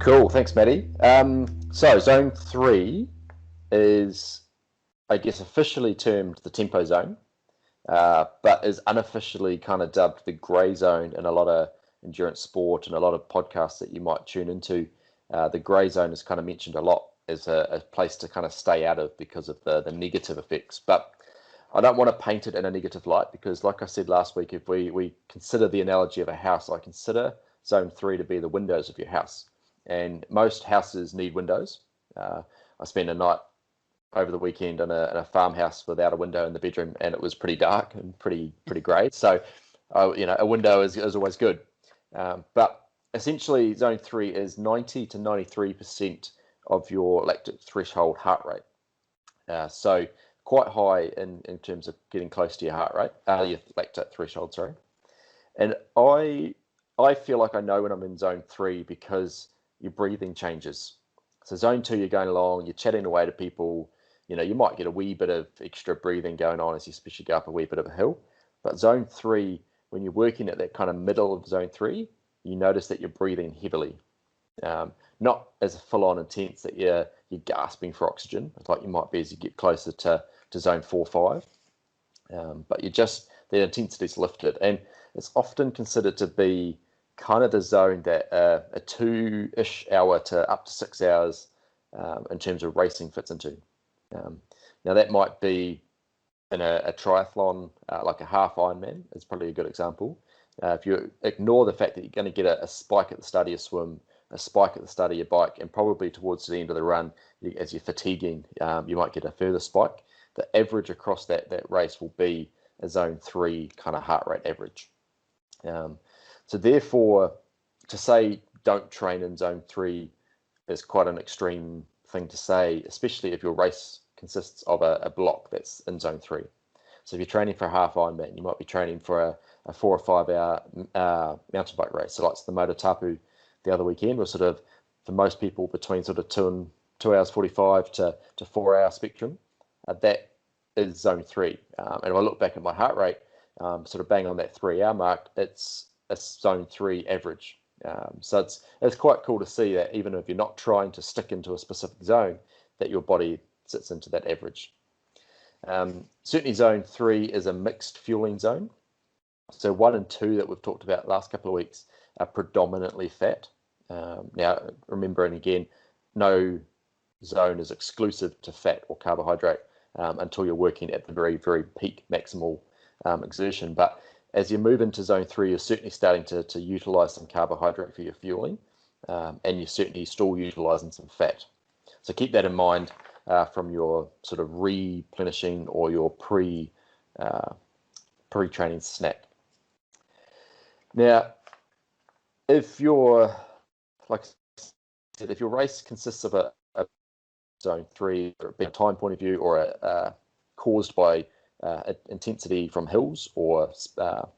Cool, thanks, Maddie. So zone 3 is, I guess, officially termed the tempo zone, but is unofficially kind of dubbed the grey zone in a lot of endurance sport and a lot of podcasts that you might tune into. The grey zone is kind of mentioned a lot as a place to kind of stay out of because of the negative effects. But I don't want to paint it in a negative light because, like I said last week, if we consider the analogy of a house, I consider zone 3 to be the windows of your house. And most houses need windows. I spent a night over the weekend in a farmhouse without a window in the bedroom, and it was pretty dark and pretty grey. So, a window is always good. But essentially, zone 3 is 90 to 93% of your lactate threshold heart rate. So quite high in terms of getting close to your heart rate, your lactate threshold, sorry. And I feel like I know when I'm in zone 3 because your breathing changes. So zone 2, you're going along, you're chatting away to people, you might get a wee bit of extra breathing going on as you especially go up a wee bit of a hill. But zone 3, when you're working at that kind of middle of zone 3, you notice that you're breathing heavily. Not as full-on intense that you're gasping for oxygen, like you might be as you get closer to zone 4, 5. But the intensity's lifted. And it's often considered to be kind of the zone that a 2-ish hour to up to 6 hours in terms of racing fits into. Now that might be in a triathlon, like a half Ironman is probably a good example. If you ignore the fact that you're going to get a spike at the start of your swim, a spike at the start of your bike, and probably towards the end of the run, as you're fatiguing, you might get a further spike. The average across that race will be a zone 3 kind of heart rate average. So therefore, to say don't train in zone 3 is quite an extreme thing to say, especially if your race consists of a block that's in zone 3. So if you're training for a half Ironman, you might be training for a 4 or 5 hour mountain bike race. So like the Moto Tapu the other weekend was sort of, for most people, between sort of 2 hours 45 to 4 hour spectrum. That is zone 3. And if I look back at my heart rate, sort of bang on that 3 hour mark, it's a zone 3 average. So it's quite cool to see that even if you're not trying to stick into a specific zone, that your body sits into that average. Certainly zone 3 is a mixed fueling zone. So 1 and 2 that we've talked about last couple of weeks are predominantly fat. Now, remembering again, no zone is exclusive to fat or carbohydrate until you're working at the very, very peak maximal exertion. But as you move into zone 3, you're certainly starting to utilize some carbohydrate for your fueling, and you're certainly still utilizing some fat. So keep that in mind from your sort of replenishing or your pre-training snack. Now, if your race consists of a zone 3, or a time point of view, or caused by intensity from hills or a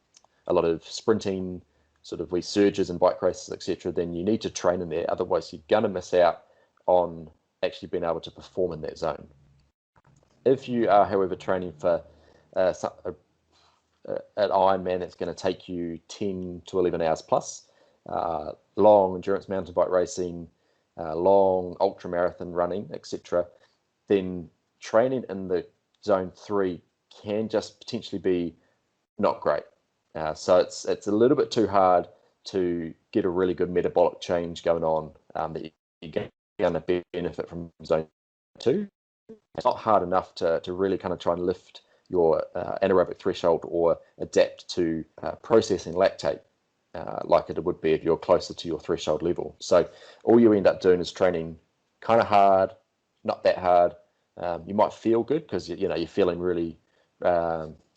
lot of sprinting, sort of surges and bike races, etc., then you need to train in there. Otherwise, you're going to miss out on actually being able to perform in that zone. If you are, however, training for an Ironman that's going to take you 10 to 11 hours plus, long endurance mountain bike racing, long ultra marathon running, etc., then training in the zone 3 can just potentially be not great. So it's a little bit too hard to get a really good metabolic change going on that you're going to benefit from zone 2. It's not hard enough to really kind of try and lift your anaerobic threshold or adapt to processing lactate like it would be if you're closer to your threshold level. So all you end up doing is training kind of hard, not that hard. You might feel good because you're feeling really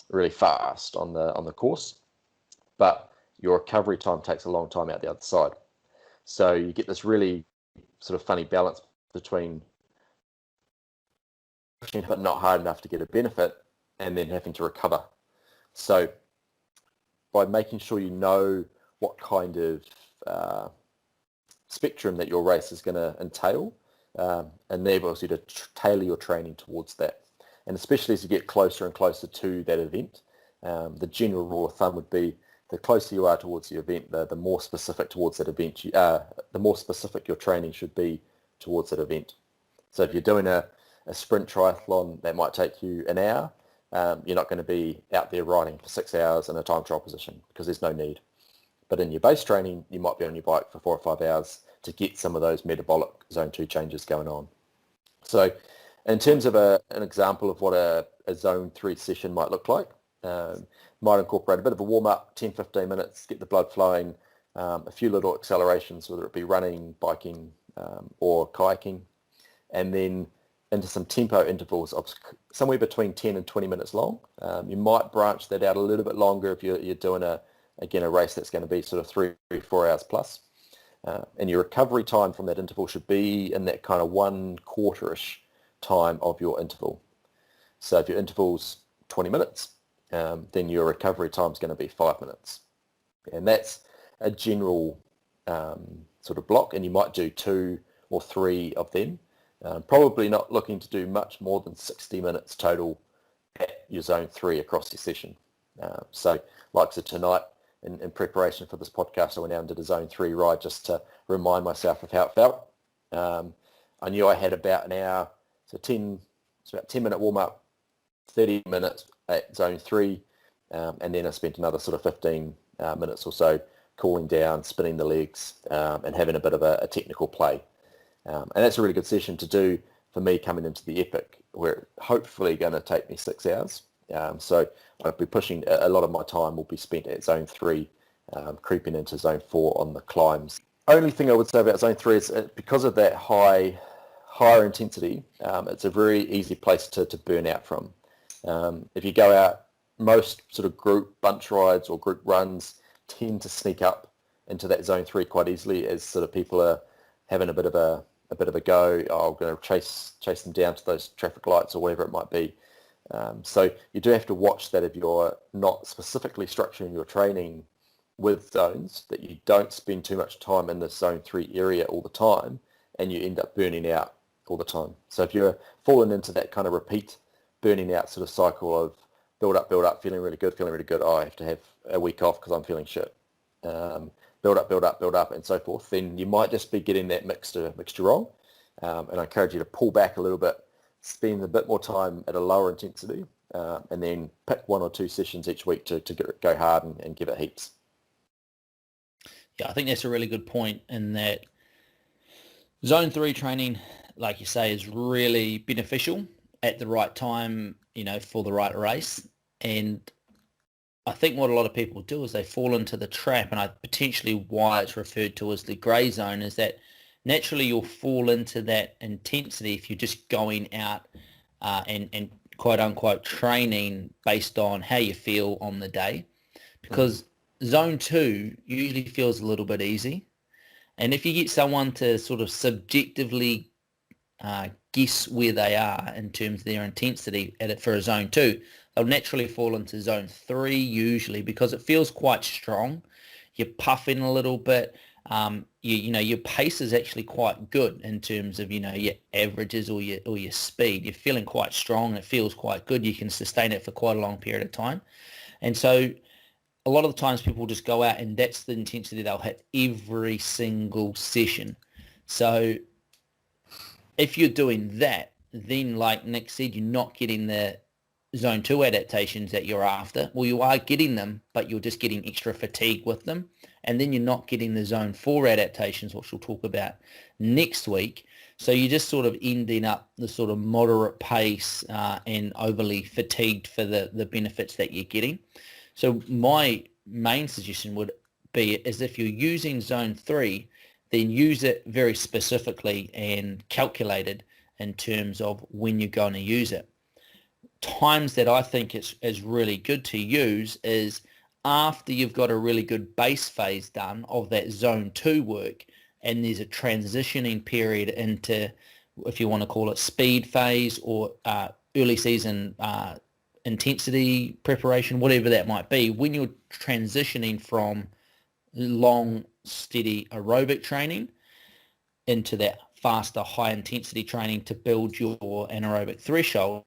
really fast on the course, but your recovery time takes a long time out the other side. So you get this really sort of funny balance between but not hard enough to get a benefit and then having to recover. So by making sure you know what kind of spectrum that your race is going to entail, enables you to tailor your training towards that. And especially as you get closer and closer to that event, the general rule of thumb would be the closer you are towards the event, the more specific towards that event, the more specific your training should be towards that event. So if you're doing a sprint triathlon that might take you an hour, you're not going to be out there riding for 6 hours in a time trial position because there's no need. But in your base training, you might be on your bike for 4 or 5 hours to get some of those metabolic zone 2 changes going on. So in terms of an example of what a zone 3 session might look like, might incorporate a bit of a warm-up, 10-15 minutes, get the blood flowing, a few little accelerations, whether it be running, biking, or kayaking, and then into some tempo intervals of somewhere between 10 and 20 minutes long. You might branch that out a little bit longer if you're doing a race that's going to be sort of 3-4 hours plus. And your recovery time from that interval should be in that kind of 1/4-ish time of your interval. So if your interval's 20 minutes, then your recovery time is going to be 5 minutes. And that's a general sort of block, and you might do 2 or 3 of them. Probably not looking to do much more than 60 minutes total at your zone 3 across your session. So like tonight, in preparation for this podcast, I went out and did a zone 3 ride just to remind myself of how it felt. I knew I had about an hour, so it's about 10-minute warm-up, 30 minutes at zone 3, and then I spent another sort of 15 minutes or so cooling down, spinning the legs, and having a bit of a technical play. And that's a really good session to do for me coming into the Epic, where it's hopefully going to take me 6 hours. So I'll be pushing, a lot of my time will be spent at zone 3, creeping into zone 4 on the climbs. Only thing I would say about zone 3 is because of that higher intensity, it's a very easy place to burn out from. If you go out, most sort of group bunch rides or group runs tend to sneak up into that zone 3 quite easily as sort of people are having a bit of a go. Oh, I'm going to chase them down to those traffic lights or whatever it might be. So you do have to watch that if you're not specifically structuring your training with zones, that you don't spend too much time in the zone 3 area all the time and you end up burning out all the time. So if you're falling into that kind of repeat burning out sort of cycle of build up, feeling really good, oh, I have to have a week off because I'm feeling shit. Build up, and so forth, then you might just be getting that mixture wrong. And I encourage you to pull back a little bit, spend a bit more time at a lower intensity, and then pick 1 or 2 sessions each week to go hard and give it heaps. Yeah, I think that's a really good point in that zone 3 training, like you say, is really beneficial at the right time, for the right race. And I think what a lot of people do is they fall into the trap, and potentially why it's referred to as the grey zone is that naturally you'll fall into that intensity if you're just going out and quote unquote training based on how you feel on the day, because zone 2 usually feels a little bit easy. And if you get someone to sort of subjectively guess where they are in terms of their intensity for a zone 2, they'll naturally fall into zone 3 usually because it feels quite strong. You're puffing a little bit. Your pace is actually quite good in terms of your averages or your speed. You're feeling quite strong. It feels quite good. You can sustain it for quite a long period of time. And so a lot of the times people just go out and that's the intensity they'll hit every single session. So if you're doing that, then like Nick said, you're not getting the zone 2 adaptations that you're after. Well, you are getting them, but you're just getting extra fatigue with them. And then you're not getting the zone 4 adaptations, which we'll talk about next week. So you're just sort of ending up the sort of moderate pace and overly fatigued for the benefits that you're getting. So my main suggestion would be is if you're using zone 3, then use it very specifically and calculated in terms of when you're going to use it. Times that I think is really good to use is after you've got a really good base phase done of that zone 2 work, and there's a transitioning period into, if you want to call it speed phase or early season intensity preparation, whatever that might be, when you're transitioning from long, steady aerobic training into that faster, high intensity training to build your anaerobic threshold,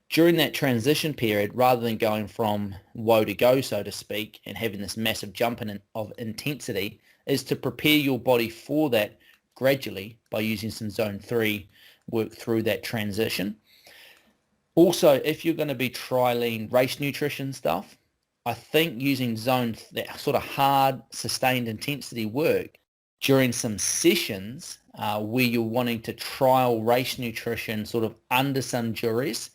During that transition period, rather than going from woe to go, so to speak, and having this massive jump of intensity, is to prepare your body for that gradually by using some zone 3 work through that transition. Also, if you're going to be trialing race nutrition stuff, I think using that sort of hard, sustained intensity work during some sessions where you're wanting to trial race nutrition sort of under some duress,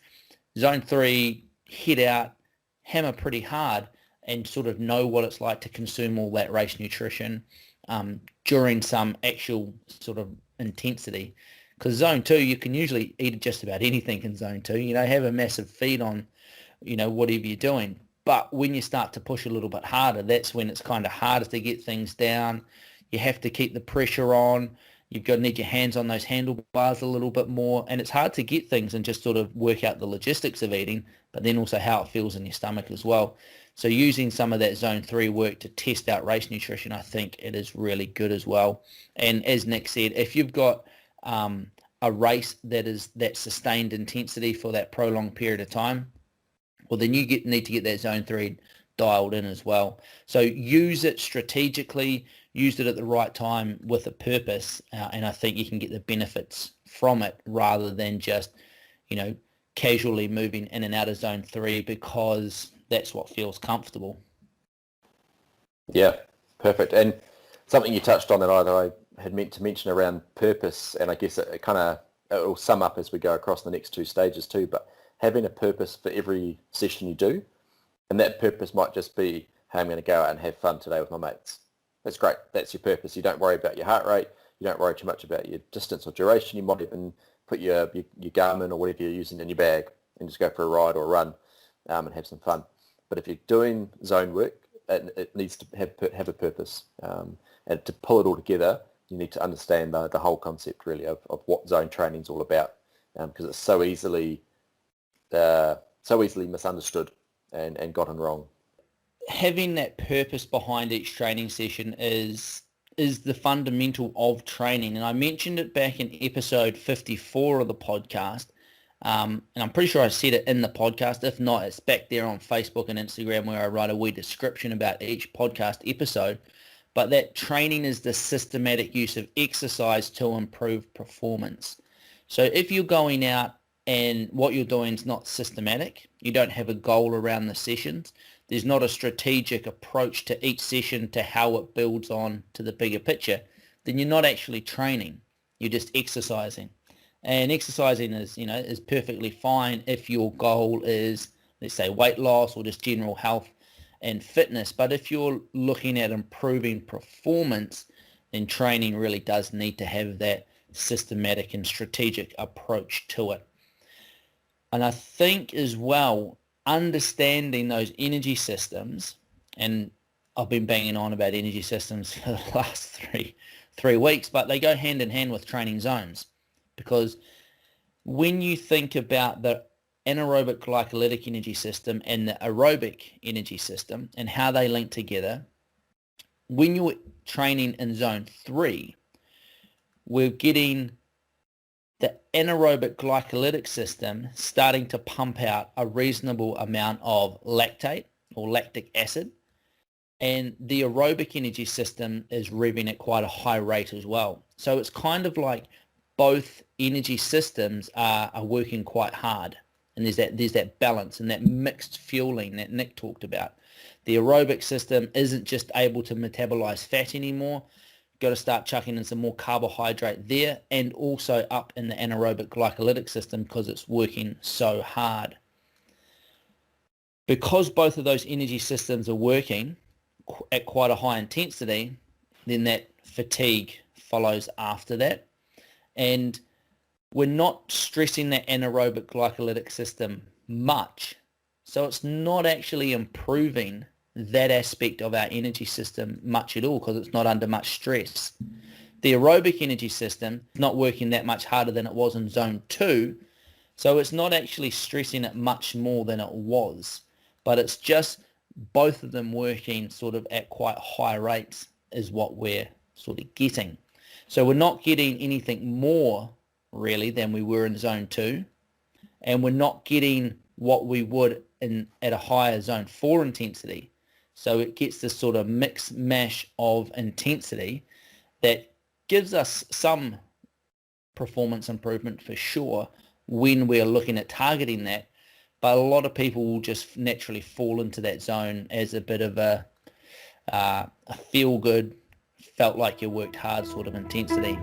zone 3, head out, hammer pretty hard, and sort of know what it's like to consume all that race nutrition during some actual sort of intensity. Because zone 2, you can usually eat just about anything in zone 2. Have a massive feed on, whatever you're doing. But when you start to push a little bit harder, that's when it's kind of hardest to get things down. You have to keep the pressure on. You've got to need your hands on those handlebars a little bit more. And it's hard to get things and just sort of work out the logistics of eating, but then also how it feels in your stomach as well. So using some of that zone 3 work to test out race nutrition, I think it is really good as well. And as Nick said, if you've got a race that is that sustained intensity for that prolonged period of time, well, then you need to get that zone 3 dialed in as well. So use it strategically, use it at the right time with a purpose, and I think you can get the benefits from it rather than just, casually moving in and out of zone 3 because that's what feels comfortable. Yeah, perfect. And something you touched on that I had meant to mention around purpose, and I guess it will sum up as we go across the next 2 stages too, but having a purpose for every session you do, and that purpose might just be, hey, I'm going to go out and have fun today with my mates. That's great. That's your purpose. You don't worry about your heart rate. You don't worry too much about your distance or duration. You might even put your Garmin or whatever you're using in your bag and just go for a ride or a run and have some fun. But if you're doing zone work, it needs to have a purpose. And to pull it all together, you need to understand the whole concept really of what zone training is all about, because it's so easily misunderstood and gotten wrong. Having that purpose behind each training session is the fundamental of training. And I mentioned it back in episode 54 of the podcast. And I'm pretty sure I said it in the podcast. If not, it's back there on Facebook and Instagram where I write a wee description about each podcast episode. But that training is the systematic use of exercise to improve performance. So if you're going out and what you're doing is not systematic, you don't have a goal around the sessions, there's not a strategic approach to each session to how it builds on to the bigger picture, then you're not actually training. You're just exercising. And exercising is perfectly fine if your goal is, let's say, weight loss or just general health and fitness. But if you're looking at improving performance, then training really does need to have that systematic and strategic approach to it. And I think as well, understanding those energy systems, and I've been banging on about energy systems for the last three weeks, but they go hand in hand with training zones, because when you think about the anaerobic glycolytic energy system and the aerobic energy system and how they link together, when you're training in zone 3, we're getting the anaerobic glycolytic system starting to pump out a reasonable amount of lactate or lactic acid, and the aerobic energy system is revving at quite a high rate as well. So it's kind of like both energy systems are working quite hard, and there's that balance and that mixed fueling that Nick talked about. The aerobic system isn't just able to metabolize fat anymore. Got to start chucking in some more carbohydrate there, and also up in the anaerobic glycolytic system because it's working so hard. Because both of those energy systems are working at quite a high intensity, then that fatigue follows after that. And we're not stressing that anaerobic glycolytic system much, so it's not actually improving that aspect of our energy system much at all because it's not under much stress. The aerobic energy system is not working that much harder than it was in zone 2, so it's not actually stressing it much more than it was, but it's just both of them working sort of at quite high rates is what we're sort of getting. So we're not getting anything more really than we were in zone 2, and we're not getting what we would at a higher zone 4 intensity. So it gets this sort of mix mash of intensity that gives us some performance improvement for sure when we're looking at targeting that. But a lot of people will just naturally fall into that zone as a bit of a feel good, felt like you worked hard sort of intensity.